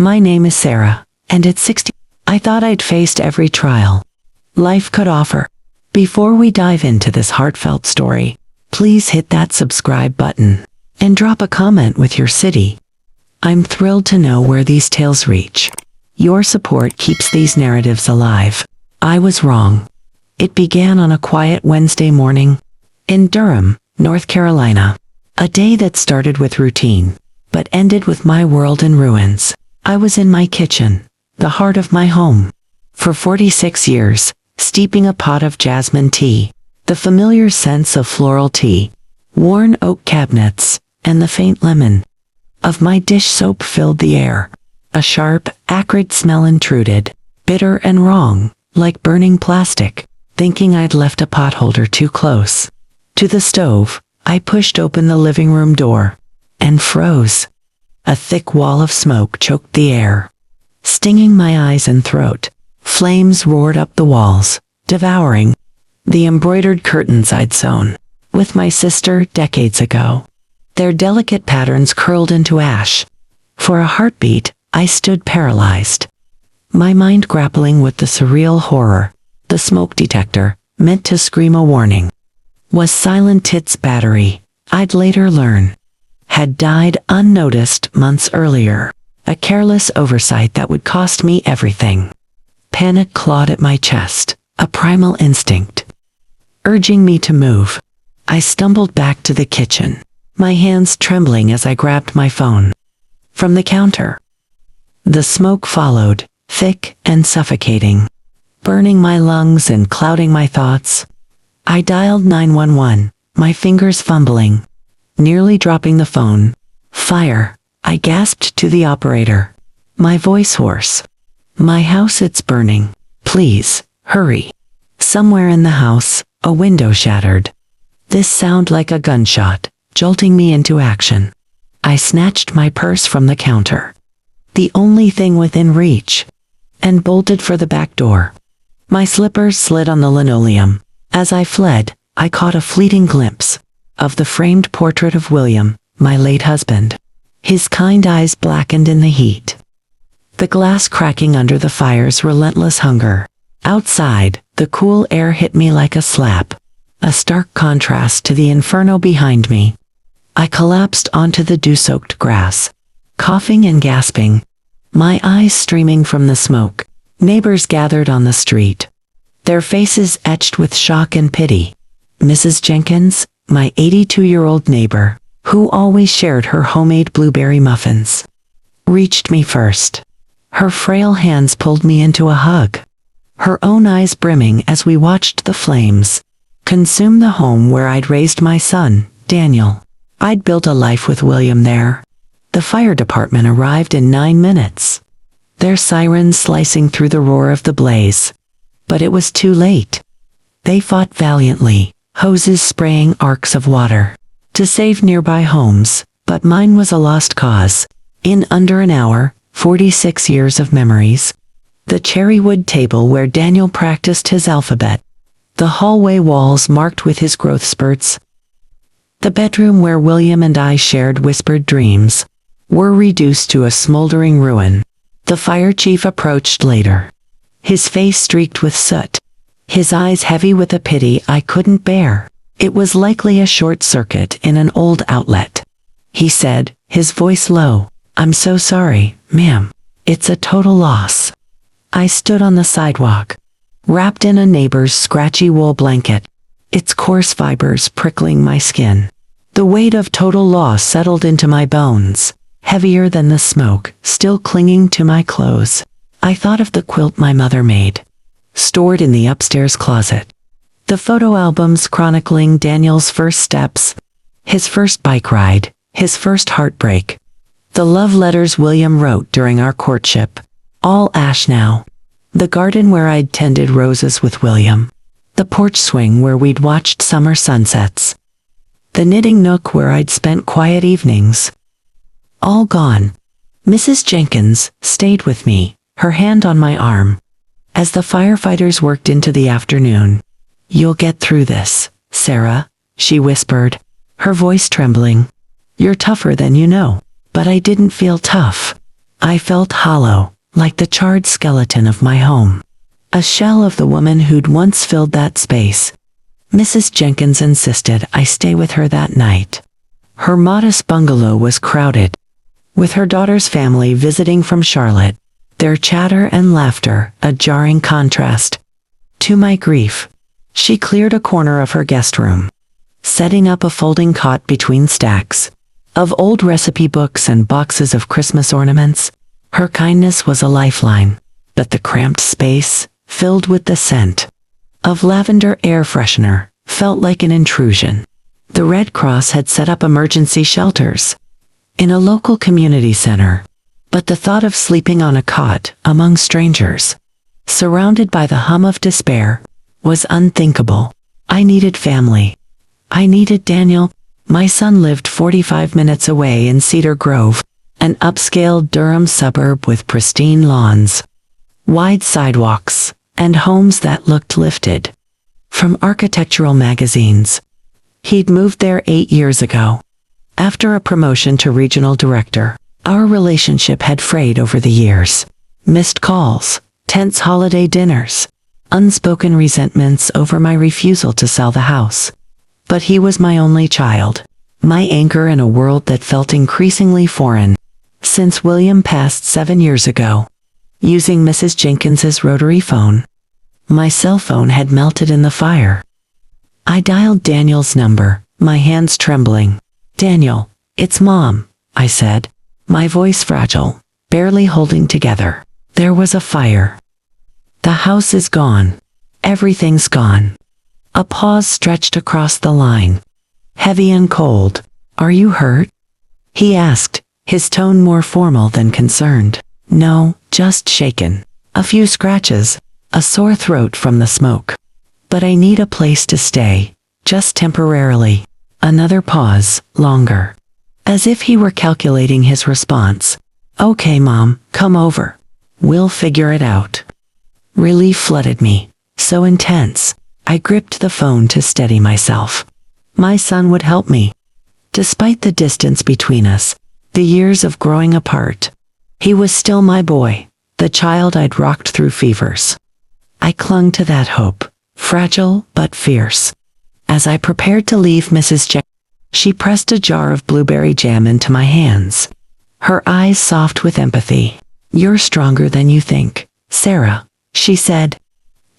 My name is Sarah, and at 60, I thought I'd faced every trial life could offer. Before we dive into this heartfelt story, please hit that subscribe button and drop a comment with your city. I'm thrilled to know where these tales reach. Your support keeps these narratives alive. I was wrong. It began on a quiet Wednesday morning in Durham, North Carolina. A day that started with routine, but ended with my world in ruins. I was in my kitchen, the heart of my home. For 46 years, steeping a pot of jasmine tea, the familiar scents of floral tea, worn oak cabinets, and the faint lemon of my dish soap filled the air. A sharp, acrid smell intruded, bitter and wrong, like burning plastic. Thinking I'd left a potholder too close to the stove, I pushed open the living room door and froze. A thick wall of smoke choked the air, stinging my eyes and throat. Flames roared up the walls, devouring the embroidered curtains I'd sewn with my sister decades ago. Their delicate patterns curled into ash. For a heartbeat, I stood paralyzed, my mind grappling with the surreal horror. The smoke detector, meant to scream a warning, was Silent Tit's battery, I'd later learn, had died unnoticed months earlier. A careless oversight that would cost me everything. Panic clawed at my chest, a primal instinct urging me to move. I stumbled back to the kitchen, my hands trembling as I grabbed my phone from the counter. The smoke followed, thick and suffocating, burning my lungs and clouding my thoughts. I dialed 911, my fingers fumbling, nearly dropping the phone. Fire, I gasped to the operator, my voice hoarse. My house, it's burning. Please, hurry. Somewhere in the house, a window shattered. This sounded like a gunshot, jolting me into action. I snatched my purse from the counter, the only thing within reach, and bolted for the back door. My slippers slid on the linoleum. As I fled, I caught a fleeting glimpse of the framed portrait of William, my late husband. His kind eyes blackened in the heat, the glass cracking under the fire's relentless hunger. Outside, the cool air hit me like a slap, a stark contrast to the inferno behind me. I collapsed onto the dew-soaked grass, coughing and gasping, my eyes streaming from the smoke. Neighbors gathered on the street, their faces etched with shock and pity. Mrs. Jenkins, my 82-year-old neighbor, who always shared her homemade blueberry muffins, reached me first. Her frail hands pulled me into a hug, her own eyes brimming as we watched the flames consume the home where I'd raised my son, Daniel. I'd built a life with William there. The fire department arrived in 9 minutes, their sirens slicing through the roar of the blaze. But it was too late. They fought valiantly, hoses spraying arcs of water to save nearby homes, but mine was a lost cause. In under an hour, 46 years of memories. The cherrywood table where Daniel practiced his alphabet. The hallway walls marked with his growth spurts. The bedroom where William and I shared whispered dreams were reduced to a smoldering ruin. The fire chief approached later, his face streaked with soot, his eyes heavy with a pity I couldn't bear. It was likely a short circuit in an old outlet, he said, his voice low. I'm so sorry, ma'am. It's a total loss. I stood on the sidewalk, wrapped in a neighbor's scratchy wool blanket, its coarse fibers prickling my skin. The weight of total loss settled into my bones, heavier than the smoke, still clinging to my clothes. I thought of the quilt my mother made, stored in the upstairs closet. The photo albums chronicling Daniel's first steps, his first bike ride, his first heartbreak. The love letters William wrote during our courtship, all ash now. The garden where I'd tended roses with William. The porch swing where we'd watched summer sunsets. The knitting nook where I'd spent quiet evenings. All gone. Mrs. Jenkins stayed with me, her hand on my arm, as the firefighters worked into the afternoon. You'll get through this, Sarah, she whispered, her voice trembling. You're tougher than you know. But I didn't feel tough. I felt hollow, like the charred skeleton of my home. A shell of the woman who'd once filled that space. Mrs. Jenkins insisted I stay with her that night. Her modest bungalow was crowded, with her daughter's family visiting from Charlotte, their chatter and laughter a jarring contrast. To my grief, she cleared a corner of her guest room, setting up a folding cot between stacks of old recipe books and boxes of Christmas ornaments. Her kindness was a lifeline, but the cramped space, filled with the scent of lavender air freshener, felt like an intrusion. The Red Cross had set up emergency shelters in a local community center, but the thought of sleeping on a cot among strangers, surrounded by the hum of despair, was unthinkable. I needed family. I needed Daniel. My son lived 45 minutes away in Cedar Grove, an upscale Durham suburb with pristine lawns, wide sidewalks, and homes that looked lifted from architectural magazines. He'd moved there 8 years ago. After a promotion to regional director, our relationship had frayed over the years. Missed calls, tense holiday dinners, unspoken resentments over my refusal to sell the house. But he was my only child, my anchor in a world that felt increasingly foreign. Since William passed 7 years ago, using Mrs. Jenkins's rotary phone, my cell phone had melted in the fire. I dialed Daniel's number, my hands trembling. "Daniel, it's Mom," I said, my voice fragile, barely holding together. There was a fire. "The house is gone. Everything's gone." A pause stretched across the line, heavy and cold. "Are you hurt?" he asked, his tone more formal than concerned. "No, just shaken. A few scratches, a sore throat from the smoke. But I need a place to stay, just temporarily." Another pause, longer, as if he were calculating his response. "Okay, Mom, come over. We'll figure it out." Relief flooded me, so intense, I gripped the phone to steady myself. My son would help me. Despite the distance between us, the years of growing apart, he was still my boy, the child I'd rocked through fevers. I clung to that hope, fragile but fierce. As I prepared to leave Mrs. Jenkins, she pressed a jar of blueberry jam into my hands, her eyes soft with empathy. "You're stronger than you think, Sarah," she said.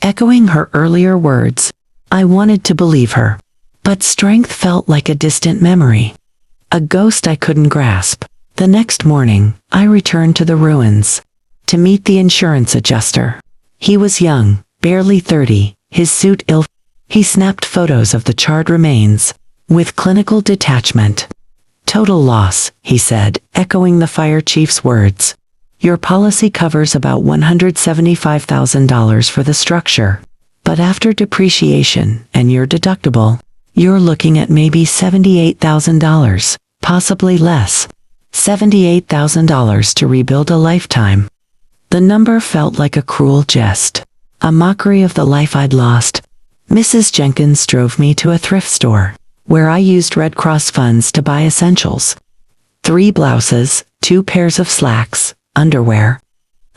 Echoing her earlier words, I wanted to believe her, but strength felt like a distant memory, a ghost I couldn't grasp. The next morning, I returned to the ruins to meet the insurance adjuster. He was young, barely 30, his suit ill. He snapped photos of the charred remains with clinical detachment. "Total loss," he said, echoing the fire chief's words. "Your policy covers about $175,000 for the structure, but after depreciation and your deductible, you're looking at maybe $78,000, possibly less. $78,000 to rebuild a lifetime." The number felt like a cruel jest, a mockery of the life I'd lost. Mrs. Jenkins drove me to a thrift store, where I used Red Cross funds to buy essentials. 3 blouses, 2 pairs of slacks, underwear,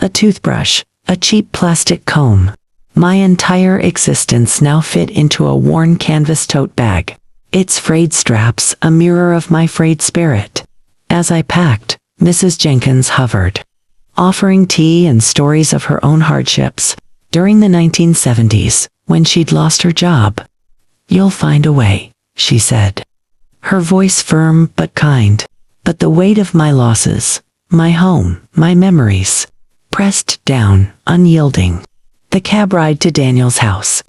a toothbrush, a cheap plastic comb. My entire existence now fit into a worn canvas tote bag, its frayed straps a mirror of my frayed spirit. As I packed, Mrs. Jenkins hovered, offering tea and stories of her own hardships during the 1970s, when she'd lost her job. "You'll find a way," she said, her voice firm but kind. But the weight of my losses, my home, my memories, pressed down, unyielding. The cab ride to Daniel's house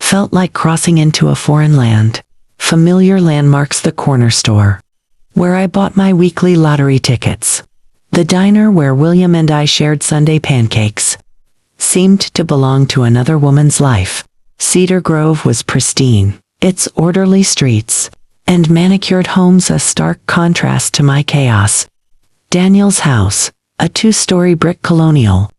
felt like crossing into a foreign land. Familiar landmarks: the corner store, where I bought my weekly lottery tickets, the diner where William and I shared Sunday pancakes, seemed to belong to another woman's life. Cedar Grove was pristine, its orderly streets and manicured homes a stark contrast to my chaos. Daniel's house, a 2-story brick colonial,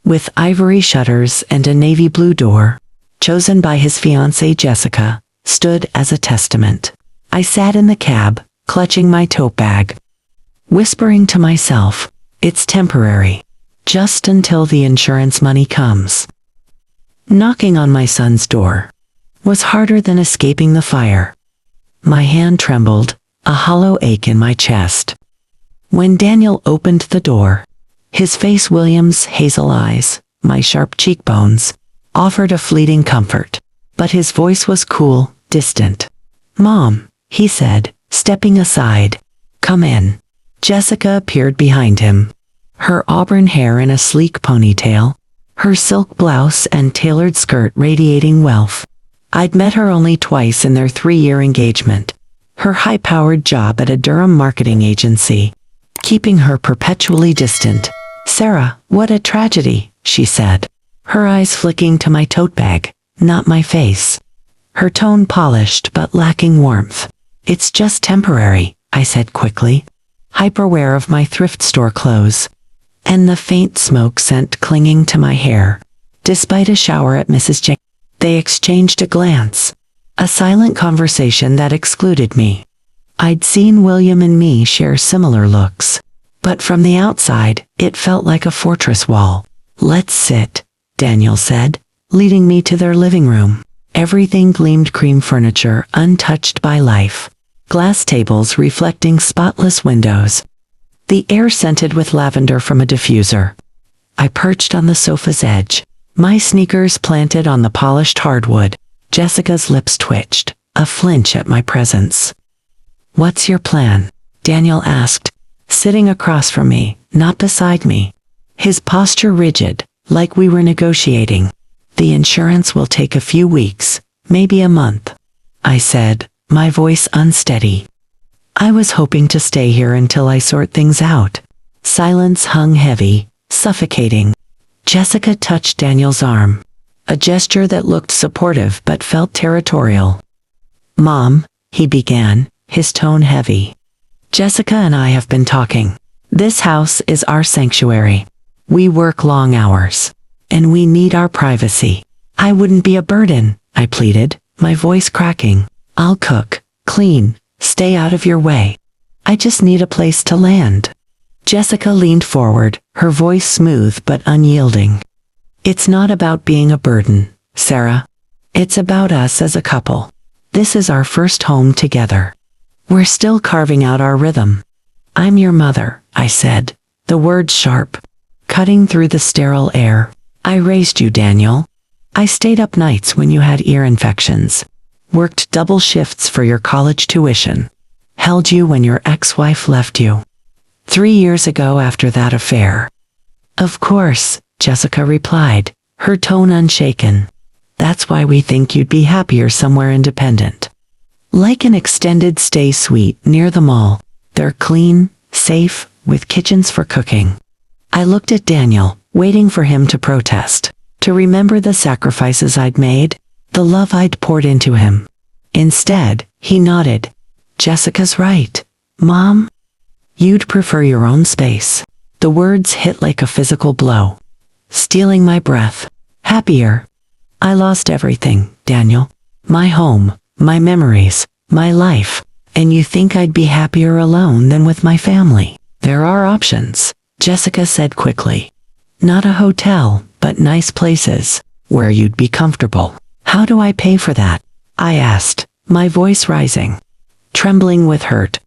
with ivory shutters and a navy blue door, chosen by his fiancée Jessica, stood as a testament. I sat in the cab, clutching my tote bag, whispering to myself, It's temporary. Just until the insurance money comes. Knocking on my son's door was harder than escaping the fire. My hand trembled, a hollow ache in my chest. When Daniel opened the door, his face, William's hazel eyes, my sharp cheekbones, offered a fleeting comfort, but his voice was cool, distant. "Mom," he said, stepping aside. "Come in." Jessica appeared behind him, her auburn hair in a sleek ponytail, her silk blouse and tailored skirt radiating wealth. I'd met her only twice in their 3-year engagement. Her high-powered job at a Durham marketing agency, keeping her perpetually distant. "Sarah, what a tragedy," she said, her eyes flicking to my tote bag, not my face. Her tone polished but lacking warmth. "It's just temporary," I said quickly, hyper-aware of my thrift store clothes, and the faint smoke scent clinging to my hair. Despite a shower at Mrs. J. They exchanged a glance, a silent conversation that excluded me. I'd seen William and me share similar looks, but from the outside, it felt like a fortress wall. "Let's sit," Daniel said, leading me to their living room. Everything gleamed, cream furniture untouched by life, glass tables reflecting spotless windows, the air scented with lavender from a diffuser. I perched on the sofa's edge, my sneakers planted on the polished hardwood. Jessica's lips twitched, a flinch at my presence. "What's your plan?" Daniel asked, sitting across from me, not beside me, his posture rigid, like we were negotiating. "The insurance will take a few weeks, maybe a month," I said, my voice unsteady. I was hoping to stay here until I sort things out. Silence hung heavy, suffocating. Jessica touched Daniel's arm, a gesture that looked supportive but felt territorial. "Mom," he began, his tone heavy. "Jessica and I have been talking. This house is our sanctuary. We work long hours, and we need our privacy. I wouldn't be a burden," I pleaded, my voice cracking. "I'll cook, clean, stay out of your way. I just need a place to land." Jessica leaned forward, her voice smooth but unyielding. "It's not about being a burden, Sarah. It's about us as a couple. This is our first home together. We're still carving out our rhythm." "I'm your mother," I said, the words sharp, cutting through the sterile air. "I raised you, Daniel. I stayed up nights when you had ear infections, worked double shifts for your college tuition, held you when your ex-wife left you. 3 years ago after that affair." "Of course," Jessica replied, her tone unshaken. "That's why we think you'd be happier somewhere independent. Like an extended stay suite near the mall. They're clean, safe, with kitchens for cooking." I looked at Daniel, waiting for him to protest, to remember the sacrifices I'd made, the love I'd poured into him. Instead, he nodded. "Jessica's right, Mom. You'd prefer your own space." The words hit like a physical blow, stealing my breath. "Happier? I lost everything, Daniel. My home, my memories, my life. And you think I'd be happier alone than with my family?" "There are options," Jessica said quickly. "Not a hotel, but nice places, where you'd be comfortable." "How do I pay for that?" I asked, my voice rising, trembling with hurt.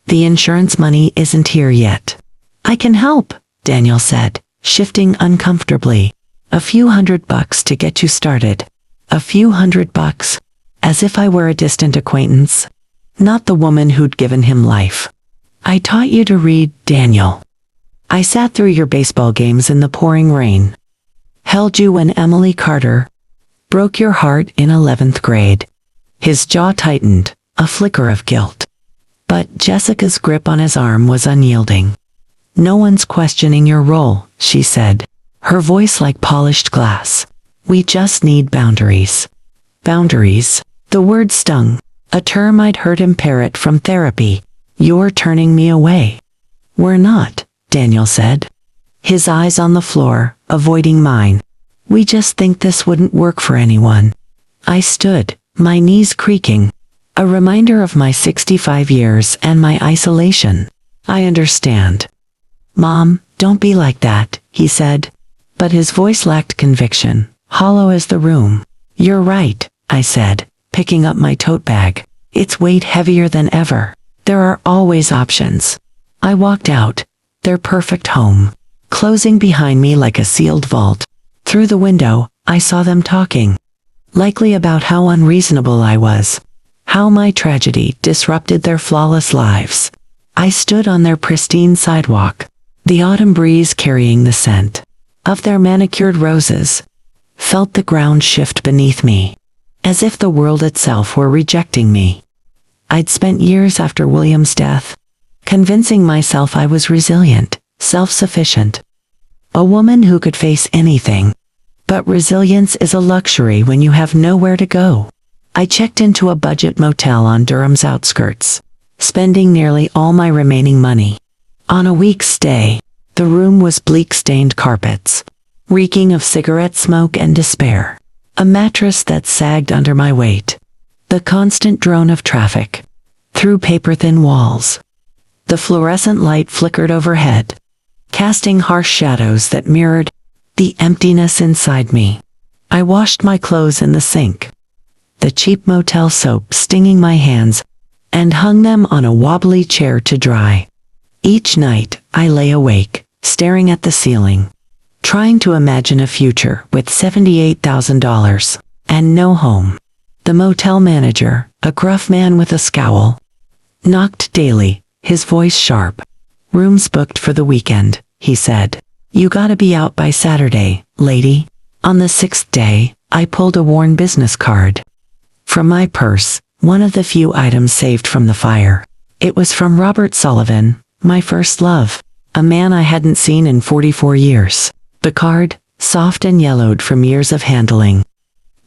"The insurance money isn't here yet." "I can help," Daniel said, shifting uncomfortably. "A few $100 to get you started." "A few $100? As if I were a distant acquaintance. Not the woman who'd given him life. "I taught you to read, Daniel. I sat through your baseball games in the pouring rain. Held you when Emily Carter broke your heart in 11th grade." His jaw tightened, a flicker of guilt. But Jessica's grip on his arm was unyielding. "No one's questioning your role," she said, her voice like polished glass. "We just need boundaries." Boundaries. The word stung, a term I'd heard him parrot from therapy. "You're turning me away." "We're not," Daniel said, his eyes on the floor, avoiding mine. "We just think this wouldn't work for anyone." I stood, my knees creaking, a reminder of my 65 years and my isolation. "I understand, Mom," Don't be like that, he said. But his voice lacked conviction, hollow as the room. You're right, I said, picking up my tote bag. Its weight heavier than ever. There are always options. I walked out, their perfect home, closing behind me like a sealed vault. Through the window, I saw them talking. Likely about how unreasonable I was. How my tragedy disrupted their flawless lives. I stood on their pristine sidewalk, the autumn breeze carrying the scent of their manicured roses. Felt the ground shift beneath me, as if the world itself were rejecting me. I'd spent years after William's death, convincing myself I was resilient, self-sufficient. A woman who could face anything. But resilience is a luxury when you have nowhere to go. I checked into a budget motel on Durham's outskirts, spending nearly all my remaining money. On a week's stay, the room was bleak-stained carpets, reeking of cigarette smoke and despair. A mattress that sagged under my weight. The constant drone of traffic, through paper-thin walls. The fluorescent light flickered overhead, casting harsh shadows that mirrored the emptiness inside me. I washed my clothes in the sink, the cheap motel soap stinging my hands, and hung them on a wobbly chair to dry. Each night, I lay awake, staring at the ceiling, trying to imagine a future with $78,000 and no home. The motel manager, a gruff man with a scowl, knocked daily, his voice sharp. Rooms booked for the weekend, he said. You gotta be out by Saturday, lady. On the sixth day, I pulled a worn business card from my purse, one of the few items saved from the fire. It was from Robert Sullivan, my first love, a man I hadn't seen in 44 years. The card, soft and yellowed from years of handling,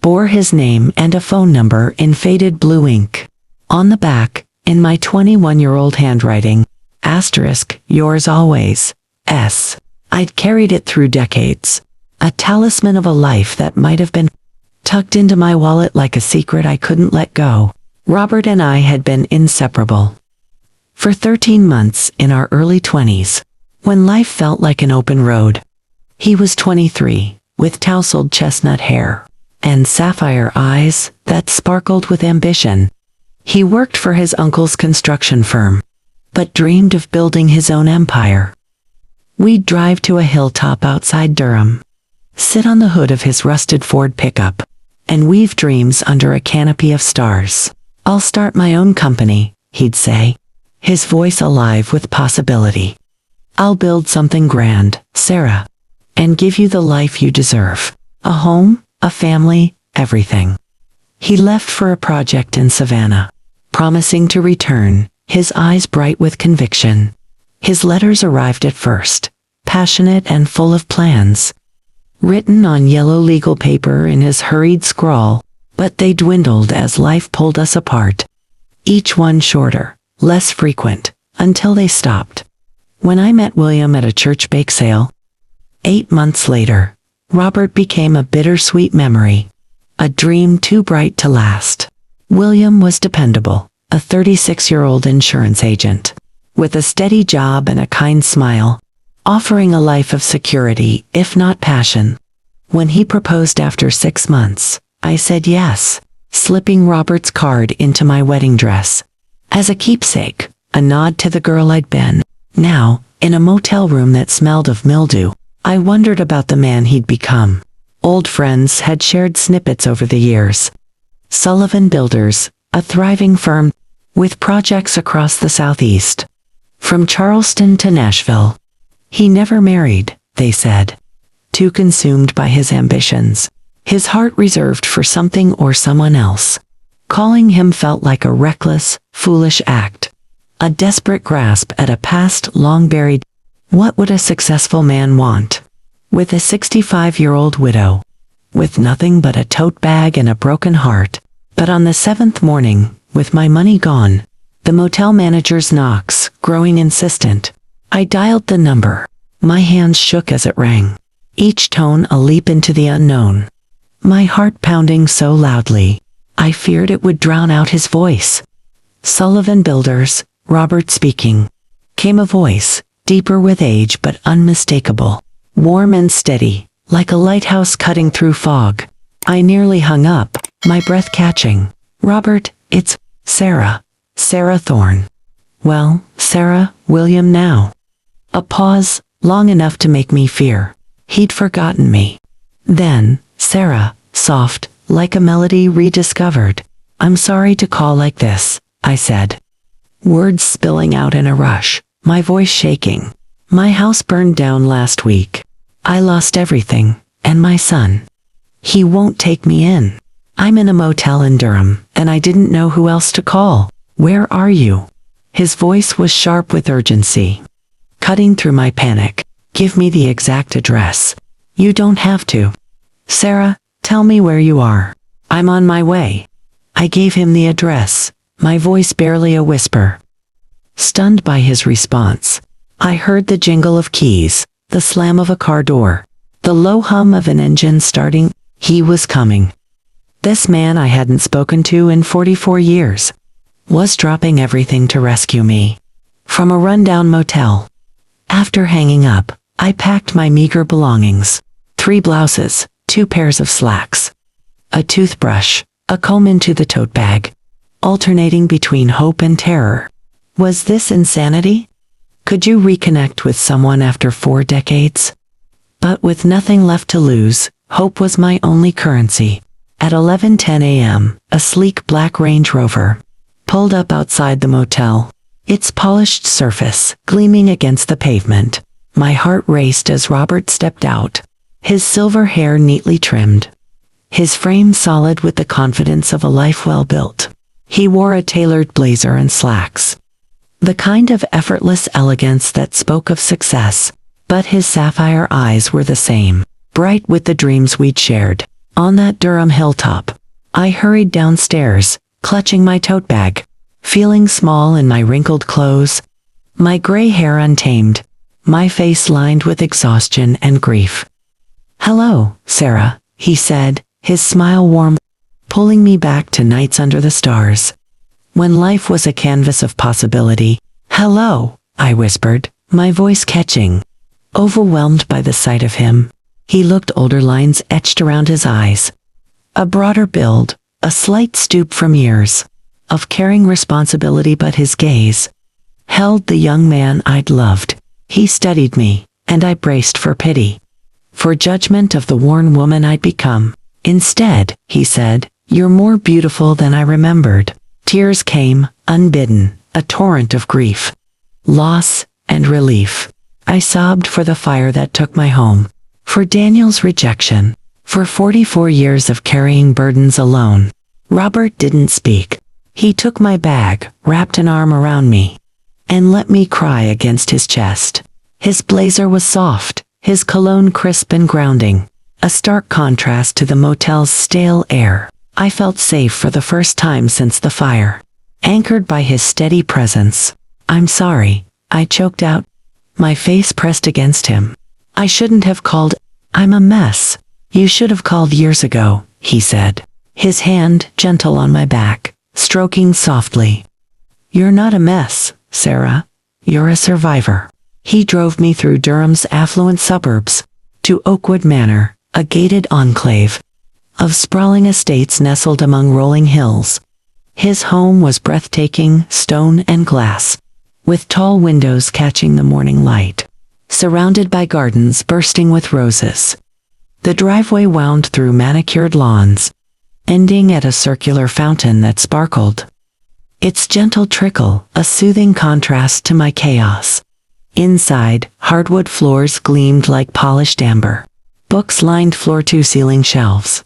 bore his name and a phone number in faded blue ink. On the back, in my 21-year-old handwriting, asterisk, yours always, S. I'd carried it through decades, a talisman of a life that might have been tucked into my wallet like a secret I couldn't let go. Robert and I had been inseparable for 13 months in our early 20s, when life felt like an open road. He was 23, with tousled chestnut hair and sapphire eyes that sparkled with ambition. He worked for his uncle's construction firm, but dreamed of building his own empire. We'd drive to a hilltop outside Durham, sit on the hood of his rusted Ford pickup, and weave dreams under a canopy of stars. I'll start my own company, he'd say, his voice alive with possibility. I'll build something grand, Sarah, and give you the life you deserve. A home, a family, everything. He left for a project in Savannah, promising to return, his eyes bright with conviction. His letters arrived at first, passionate and full of plans, written on yellow legal paper in his hurried scrawl, but they dwindled as life pulled us apart. Each one shorter, less frequent, until they stopped. When I met William at a church bake sale, 8 months later, Robert became a bittersweet memory, a dream too bright to last. William was dependable, a 36-year-old insurance agent, with a steady job and a kind smile, offering a life of security, if not passion. When he proposed after 6 months, I said yes, slipping Robert's card into my wedding dress. As a keepsake, a nod to the girl I'd been. Now, in a motel room that smelled of mildew, I wondered about the man he'd become. Old friends had shared snippets over the years. Sullivan Builders, a thriving firm, with projects across the Southeast. From Charleston to Nashville. He never married, they said. Too consumed by his ambitions. His heart reserved for something or someone else. Calling him felt like a reckless, foolish act. A desperate grasp at a past long buried. What would a successful man want? With a 65-year-old widow. With nothing but a tote bag and a broken heart. But on the 7th morning, with my money gone, the motel manager's knocks, growing insistent. I dialed the number. My hands shook as it rang. Each tone a leap into the unknown. My heart pounding so loudly, I feared it would drown out his voice. Sullivan Builders, Robert speaking. Came a voice, deeper with age but unmistakable, warm and steady, like a lighthouse cutting through fog. I nearly hung up, my breath catching. Robert, it's Sarah. Sarah Thorne. Well, Sarah, William now. A pause, long enough to make me fear. He'd forgotten me. Then, Sarah, soft, like a melody rediscovered. I'm sorry to call like this, I said. Words spilling out in a rush, my voice shaking. My house burned down last week. I lost everything, and my son. He won't take me in. I'm in a motel in Durham, and I didn't know who else to call. Where are you? His voice was sharp with urgency, cutting through my panic. Give me the exact address. You don't have to. Sarah, tell me where you are. I'm on my way. I gave him the address, my voice barely a whisper. Stunned by his response, I heard the jingle of keys, the slam of a car door, the low hum of an engine starting. He was coming. This man I hadn't spoken to in 44 years was dropping everything to rescue me from a rundown motel. After hanging up, I packed my meager belongings, 3 blouses, 2 pairs of slacks, a toothbrush, a comb into the tote bag, alternating between hope and terror. Was this insanity? Could you reconnect with someone after 4 decades? But with nothing left to lose, hope was my only currency. At 11:10 a.m., a sleek black Range Rover pulled up outside the motel, its polished surface gleaming against the pavement. My heart raced as Robert stepped out, his silver hair neatly trimmed, his frame solid with the confidence of a life well built. He wore a tailored blazer and slacks, the kind of effortless elegance that spoke of success, but his sapphire eyes were the same, bright with the dreams we'd shared. On that Durham hilltop, I hurried downstairs, clutching my tote bag, feeling small in my wrinkled clothes, my gray hair untamed, my face lined with exhaustion and grief. Hello, Sarah, he said, his smile warm, pulling me back to nights under the stars, when life was a canvas of possibility. Hello, I whispered, my voice catching, overwhelmed by the sight of him. He looked older, lines etched around his eyes, a broader build, a slight stoop from years of carrying responsibility, but his gaze held the young man I'd loved. He studied me, and I braced for pity, for judgment of the worn woman I'd become. Instead, he said, you're more beautiful than I remembered. Tears came, unbidden, a torrent of grief, loss, and relief. I sobbed for the fire that took my home, for Daniel's rejection, for 44 years of carrying burdens alone. Robert didn't speak. He took my bag, wrapped an arm around me, and let me cry against his chest. His blazer was soft, his cologne crisp and grounding, a stark contrast to the motel's stale air. I felt safe for the first time since the fire, anchored by his steady presence. I'm sorry, I choked out, my face pressed against him. I shouldn't have called. I'm a mess. You should have called years ago, he said, his hand gentle on my back, stroking softly. You're not a mess, Sarah. You're a survivor. He drove me through Durham's affluent suburbs, to Oakwood Manor, a gated enclave of sprawling estates nestled among rolling hills. His home was breathtaking, stone and glass, with tall windows catching the morning light, surrounded by gardens bursting with roses. The driveway wound through manicured lawns, ending at a circular fountain that sparkled, its gentle trickle a soothing contrast to my chaos. Inside, hardwood floors gleamed like polished amber. Books lined floor-to-ceiling shelves,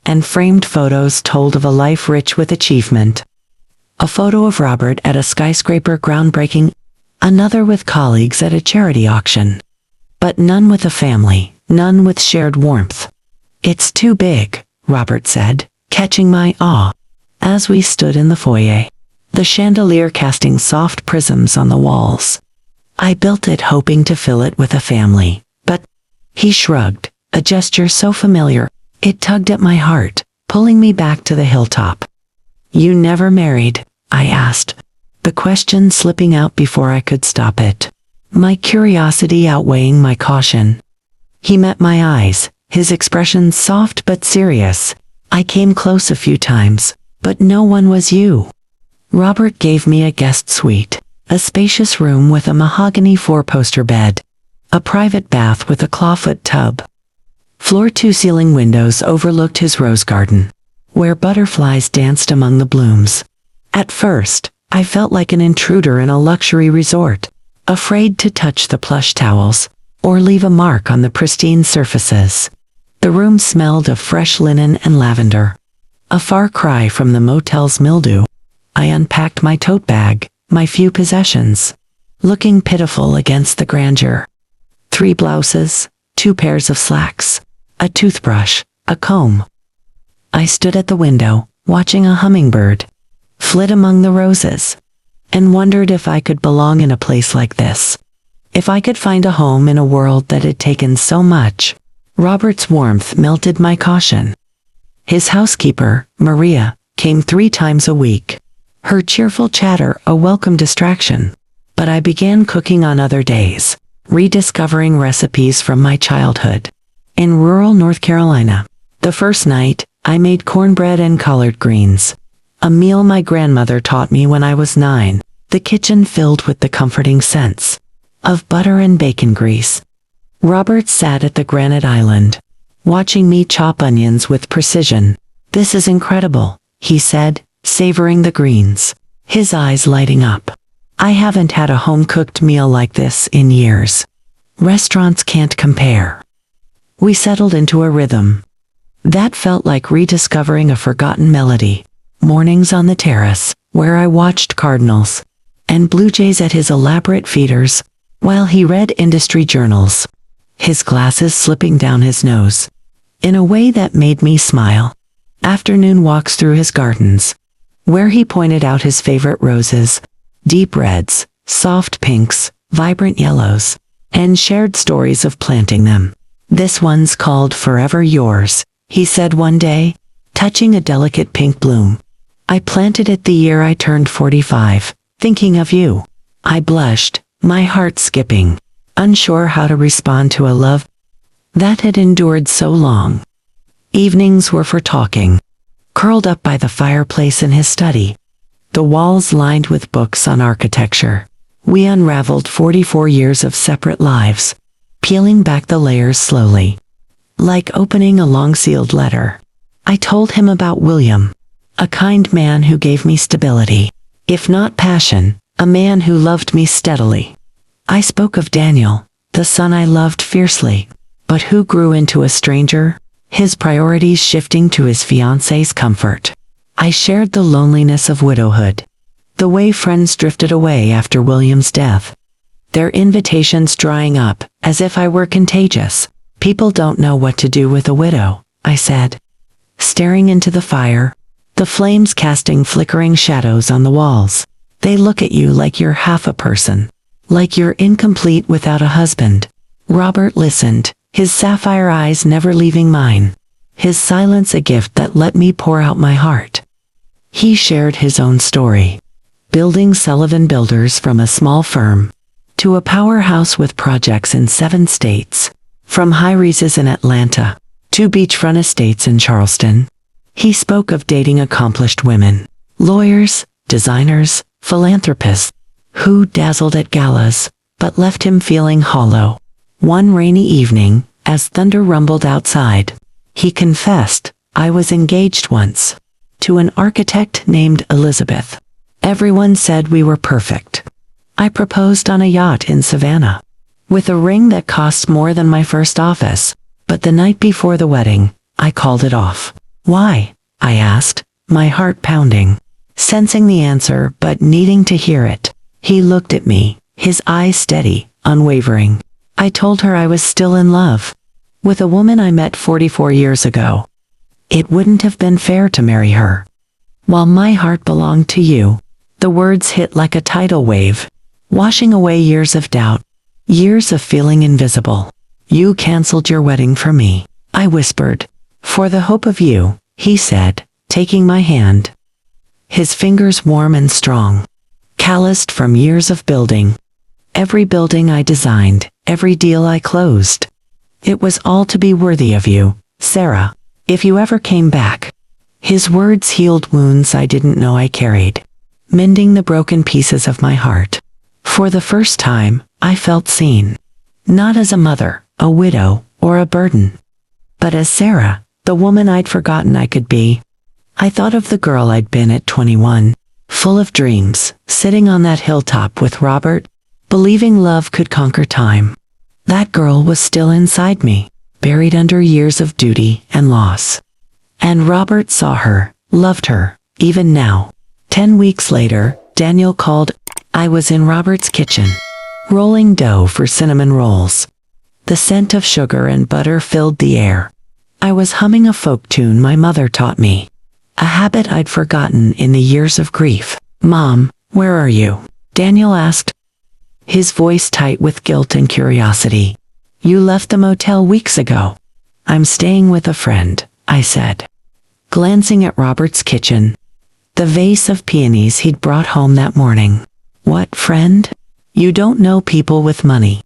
and framed photos told of a life rich with achievement. A photo of Robert at a skyscraper groundbreaking, another with colleagues at a charity auction. But none with a family, none with shared warmth. It's too big, Robert said, catching my awe, as we stood in the foyer, the chandelier casting soft prisms on the walls. I built it hoping to fill it with a family, but he shrugged, a gesture so familiar, it tugged at my heart, pulling me back to the hilltop. You never married? I asked, the question slipping out before I could stop it. my curiosity outweighing my caution. He met my eyes, his expression soft but serious. I came close a few times, but no one was you. Robert gave me a guest suite, a spacious room with a mahogany four-poster bed, a private bath with a clawfoot tub. Floor-to-ceiling windows overlooked his rose garden, where butterflies danced among the blooms. At first, I felt like an intruder in a luxury resort, afraid to touch the plush towels, or leave a mark on the pristine surfaces. The room smelled of fresh linen and lavender, a far cry from the motel's mildew. I unpacked my tote bag, my few possessions, looking pitiful against the grandeur. 3 blouses, 2 pairs of slacks, a toothbrush, a comb. I stood at the window, watching a hummingbird flit among the roses, and wondered if I could belong in a place like this. If I could find a home in a world that had taken so much. Robert's warmth melted my caution. His housekeeper, Maria, came 3 times a week, her cheerful chatter a welcome distraction. But I began cooking on other days, rediscovering recipes from my childhood. In rural North Carolina, the first night, I made cornbread and collard greens, a meal my grandmother taught me when I was 9, the kitchen filled with the comforting scents of butter and bacon grease. Robert sat at the granite island, watching me chop onions with precision. "This is incredible," he said, savoring the greens, his eyes lighting up. "I haven't had a home-cooked meal like this in years. Restaurants can't compare." We settled into a rhythm that felt like rediscovering a forgotten melody. Mornings on the terrace, where I watched cardinals and blue jays at his elaborate feeders, while he read industry journals, his glasses slipping down his nose, in a way that made me smile. Afternoon walks through his gardens, where he pointed out his favorite roses, deep reds, soft pinks, vibrant yellows, and shared stories of planting them. "This one's called Forever Yours," he said one day, touching a delicate pink bloom. "I planted it the year I turned 45, thinking of you." I blushed, my heart skipping, unsure how to respond to a love that had endured so long. Evenings were for talking. Curled up by the fireplace in his study, the walls lined with books on architecture, we unraveled 44 years of separate lives, peeling back the layers slowly, like opening a long-sealed letter. I told him about William, a kind man who gave me stability, if not passion, a man who loved me steadily. I spoke of Daniel, the son I loved fiercely, but who grew into a stranger, his priorities shifting to his fiancée's comfort. I shared the loneliness of widowhood, the way friends drifted away after William's death, their invitations drying up, as if I were contagious. "People don't know what to do with a widow," I said, staring into the fire, the flames casting flickering shadows on the walls. "They look at you like you're half a person, like you're incomplete without a husband." Robert listened, his sapphire eyes never leaving mine, his silence a gift that let me pour out my heart. He shared his own story, building Sullivan Builders from a small firm to a powerhouse with projects in 7 states, from high-rises in Atlanta to beachfront estates in Charleston. He spoke of dating accomplished women, lawyers, designers, philanthropists, who dazzled at galas, but left him feeling hollow. One rainy evening, as thunder rumbled outside, he confessed, "I was engaged once to an architect named Elizabeth. Everyone said we were perfect. I proposed on a yacht in Savannah, with a ring that cost more than my first office, but the night before the wedding, I called it off." "Why?" I asked, my heart pounding, sensing the answer but needing to hear it. He looked at me, his eyes steady, unwavering. "I told her I was still in love with a woman I met 44 years ago. It wouldn't have been fair to marry her, while my heart belonged to you." The words hit like a tidal wave, washing away years of doubt, years of feeling invisible. "You canceled your wedding for me," I whispered. "For the hope of you," he said, taking my hand, his fingers warm and strong, calloused from years of building. every building I designed, every deal I closed. It was all to be worthy of you, Sarah, if you ever came back. His words healed wounds I didn't know I carried, mending the broken pieces of my heart. For the first time, I felt seen. Not as a mother, a widow, or a burden, but as Sarah, the woman I'd forgotten I could be. I thought of the girl I'd been at 21, full of dreams, sitting on that hilltop with Robert, believing love could conquer time. That girl was still inside me, buried under years of duty and loss. And Robert saw her, loved her, even now. 10 weeks later, Daniel called. I was in Robert's kitchen, rolling dough for cinnamon rolls. The scent of sugar and butter filled the air. I was humming a folk tune my mother taught me, a habit I'd forgotten in the years of grief. Mom, where are you? Daniel asked, his voice tight with guilt and curiosity. You left the motel weeks ago. I'm staying with a friend, I said, glancing at Robert's kitchen, the vase of peonies he'd brought home that morning. What friend? You don't know people with money,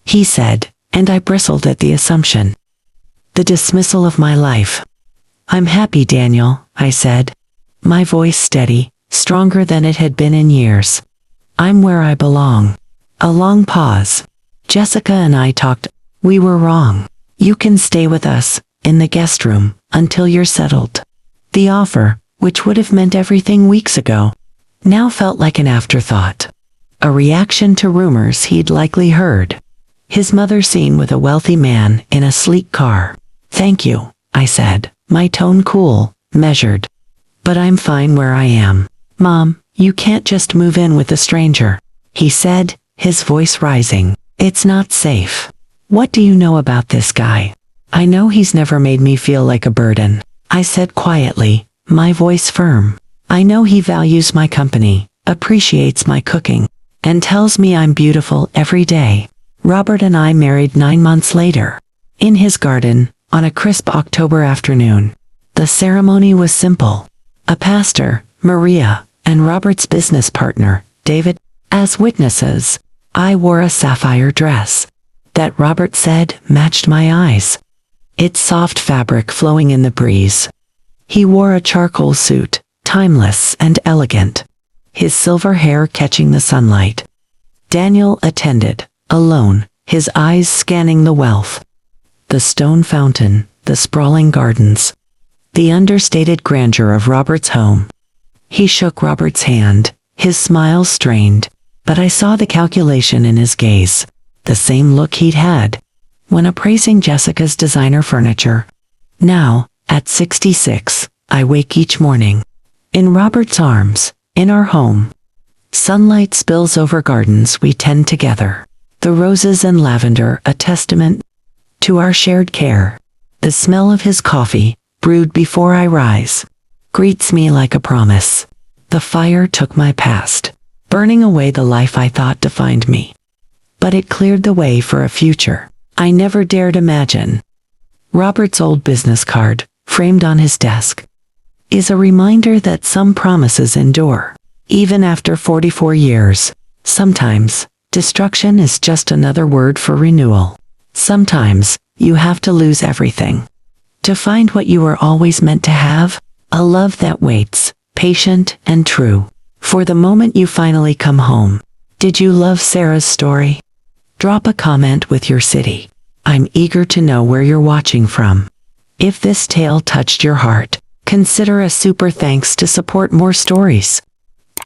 he said, and I bristled at the assumption. The dismissal of my life. I'm happy, Daniel, I said, my voice steady, stronger than it had been in years. I'm where I belong. A long pause. Jessica and I talked. We were wrong. You can stay with us, in the guest room, until you're settled. The offer, which would have meant everything weeks ago, now felt like an afterthought. A reaction to rumors he'd likely heard. His mother seen with a wealthy man in a sleek car. Thank you, I said, my tone cool, measured. But I'm fine where I am. Mom, you can't just move in with a stranger, he said, his voice rising. It's not safe. What do you know about this guy? I know he's never made me feel like a burden, I said quietly, my voice firm. I know he values my company, appreciates my cooking, and tells me I'm beautiful every day. Robert and I married 9 months later, in his garden, on a crisp October afternoon. The ceremony was simple. A pastor, Maria, and Robert's business partner, David, as witnesses. I wore a sapphire dress that Robert said matched my eyes, its soft fabric flowing in the breeze. He wore a charcoal suit, timeless and elegant, his silver hair catching the sunlight. Daniel attended, alone, his eyes scanning the wealth. The stone fountain, the sprawling gardens, the understated grandeur of Robert's home. He shook Robert's hand, his smile strained, but I saw the calculation in his gaze, the same look he'd had when appraising Jessica's designer furniture. Now, at 66, I wake each morning, in Robert's arms, in our home. Sunlight spills over gardens we tend together, the roses and lavender a testament to our shared care. The smell of his coffee, brewed before I rise, greets me like a promise. The fire took my past, burning away the life I thought defined me. But it cleared the way for a future I never dared imagine. Robert's old business card, framed on his desk, is a reminder that some promises endure, even after 44 years. Sometimes, destruction is just another word for renewal. Sometimes, you have to lose everything to find what you were always meant to have, a love that waits, patient and true, for the moment you finally come home. Did you love Sarah's story? Drop a comment with your city. I'm eager to know where you're watching from. If this tale touched your heart, consider a super thanks to support more stories.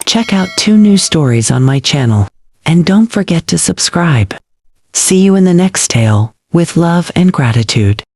Check out 2 new stories on my channel, and don't forget to subscribe. See you in the next tale, with love and gratitude.